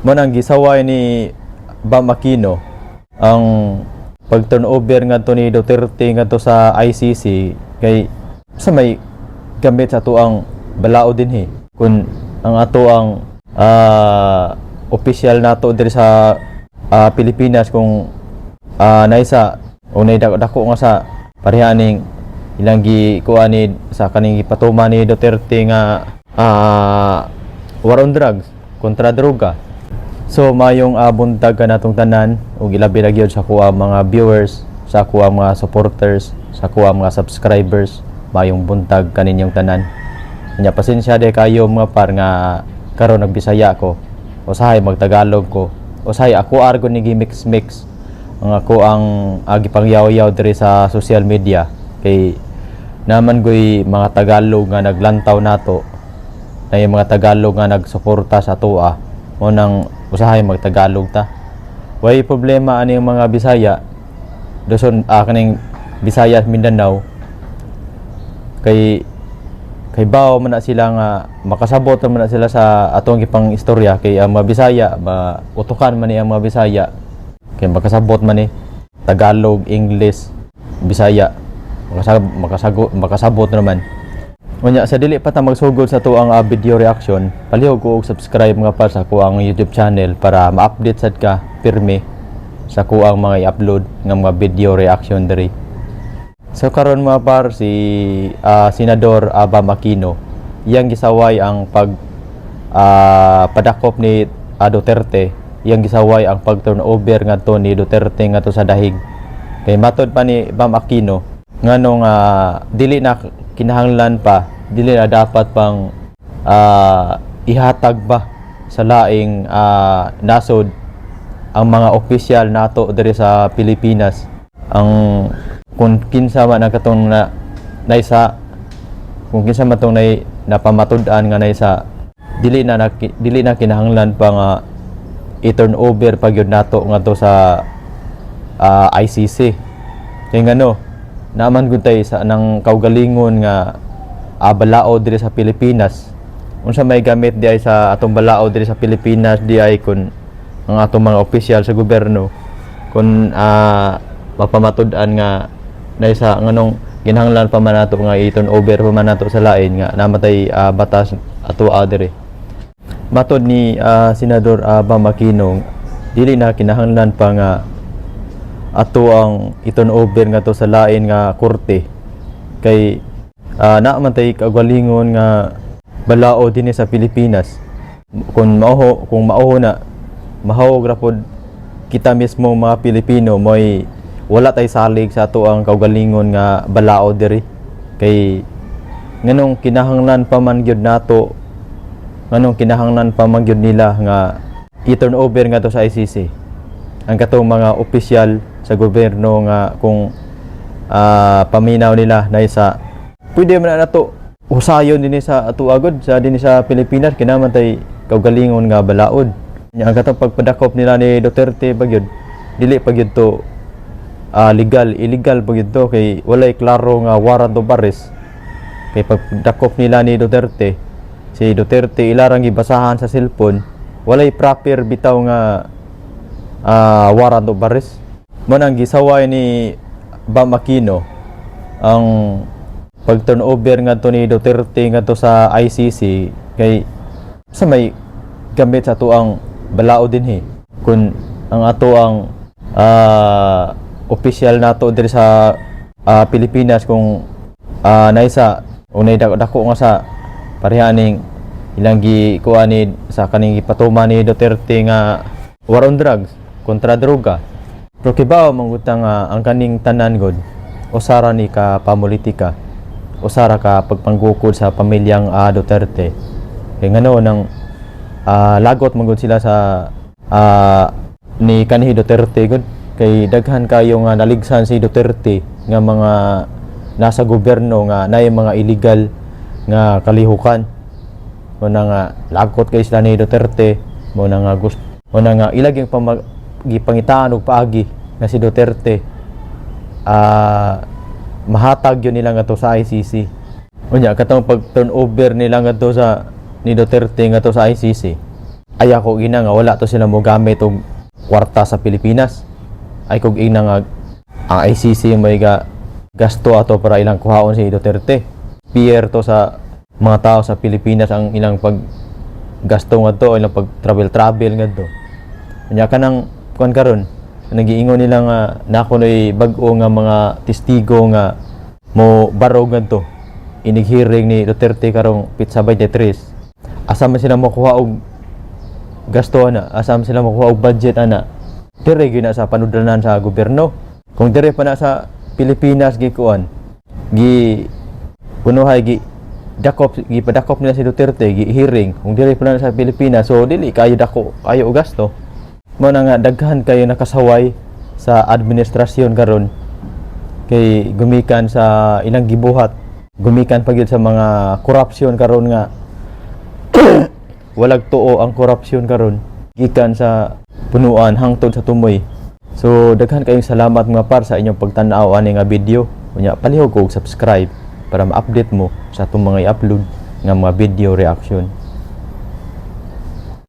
Mo nang gisaway ni Bam Aquino ang pag-turnover ngadto ni Duterte ngadto sa ICC kay sa may gamit sa tuang balao dinhi kun ang ato ang official nato diri sa Pilipinas kung naisa o naidako nga sa parehaning ilang gikuan ni sa kaning gipatuman ni Duterte nga war on drugs kontra droga. So mayong buntag ka natong tanan ug ilabi ra gyud sa kuha mga viewers, sa kuha mga supporters, sa kuha mga subscribers, mayong buntag kaninyong tanan. Nya pasensya de kayo mga par nga karon nagbisaya ko, usahay magtagalog ko, usahay ako argo ni gimix-mix ang ako ang gipangyaw-yaw diri sa social media kay naman goy mga Tagalog nga naglantaw nato na yung mga Tagalog nga nagsuporta sa tuwa mo nang usahay magtagalog ta. Way problema ani yung mga Bisaya doson kaning Bisaya at Mindanao kay bawo man na sila nga makasabot man na sila sa atong gipang istorya kay ang mga Bisaya utukan man ni ang mga Bisaya kay makasabot man ni Tagalog, English, Bisaya makasabot naman. Unya sa dili pa ta magsugod sa tuang video reaction, palihog ko og subscribe nga pa sa kuang YouTube channel para ma-update sad ka pirmi sa kuang mga i-upload nga mga video reaction diri. So karon mga par si Senador Bam Aquino, iyang gisaway ang padakop ni Duterte, iyang gisaway ang pag-turnover ngadto ni Duterte ngadto sa dahig. Kay matod pa ni Bam Aquino nganong dili na kinahanglan pa, dili na dapat pang ihatag ba sa laing nasod ang mga opisyal nato diri sa Pilipinas ang kung kinsa man ang katong naisa kung kinsa man tong napamatud-an nga naisa dili na kinahanglan pa nga i-turn over pag yun nato ngadto sa ICC kay ngano naman gud tay sa nang kaugalingon nga balao diri sa Pilipinas unsa may gamit di ay sa atong balao diri sa Pilipinas di ay kun ang atong mga opisyal sa gobyerno kun mapamatud-an nga naisa nganong ginahanglan pa man nato nga i-turn over pa man nato sa lain nga namatay batas ato diri. Matod ni Senador Bam Aquino dili na kinahanglan pa nga ato ang i-turn over nga to sa lain nga korte kay naman tay kagalingon nga balao dinhi sa Pilipinas kung mao na mahawog ra pod kita mismo mga Pilipino moy wala tay salig sa ato ang kagalingon nga balao diri kay nganong kinahanglan pa man gyud nato nganong kinahanglan pa man gyud nila nga i-turn over nga to sa ICC ang katong mga opisyal sa gobyerno nga kung paminaw nila na isa pwede man na to usayon din sa ato agod sa dinhi sa Pilipinas kinaman tay kaugalingon nga balaod ang katong pagpadakop nila ni Duterte bagyod dili pagyud to illegal pagyud to kay walay klaro nga warrant of arrest kay pagdakop nila ni Duterte si Duterte ilarang gibasahan sa cellphone walay proper bitaw nga warrant of arrest. Mo nang gisaway ni Bam Aquino ang pag-turnover ngadto ni Duterte ngadto sa ICC kay sa may gamit sa tuang balao dinhi kun ang ato ang official nato diri sa Pilipinas kung naisa o naidako nga sa parehaning ilang gikuan ni sa kaning gipatuman ni Duterte nga war on drugs kontra droga. Pero kibaw mangutang ang kaning tanan god usara ni ka pamulitika usara ka pagpanggukod sa pamilyang Duterte kay ngano nang lagot mangud sila sa ni kanhi Duterte god kay daghan kayo nga naligsan si Duterte nga mga nasa gobyerno nga naay mga illegal nga kalihukan mo na nga lagot kay sila ni Duterte mo na nga gusto mo na nga ilaging gipangitaan og paagi nga si Duterte mahatag yun nila nga to sa ICC. Unya katong pag turnover nila nga to sa ni Duterte nga to sa ICC ay ako ina nga wala to sila mo gamit og kwarta sa Pilipinas. Ay kog ina nga ang ICC may gasto ato para ilang kuhaon si Duterte. Pier to sa mga tao sa Pilipinas ang ilang paggasto ngadto, ilang pag travel ngadto. Nya kanang kuan karon nagiingon nila nga nako noy bag-o nga mga testigo nga mo barog ngadto inig hearing ni Duterte karong Pitsa 23. Asa man sila makuha og gasto ana, asa man sila makuha og budget ana. Dire gyud na sa panudanan sa gobyerno. Kung dire pa na sa Pilipinas gi kuan gi punuhay gi padakop nila si Duterte gi hearing kung dire pa na sa Pilipinas, so dili kayo dako ayo og gasto. Mo na nga daghan kayo nakasaway sa administrasyon karon kay gumikan sa ilang gibuhat, gumikan pa gyud sa mga korupsyon karon nga walag tuo ang korupsyon karon gikan sa punuan hangtod sa tumoy. So daghan kayong salamat mga par sa inyong pagtan-aw ani nga video. Unya palihog og subscribe para ma-update mo sa atong mga i-upload nga mga video reaction.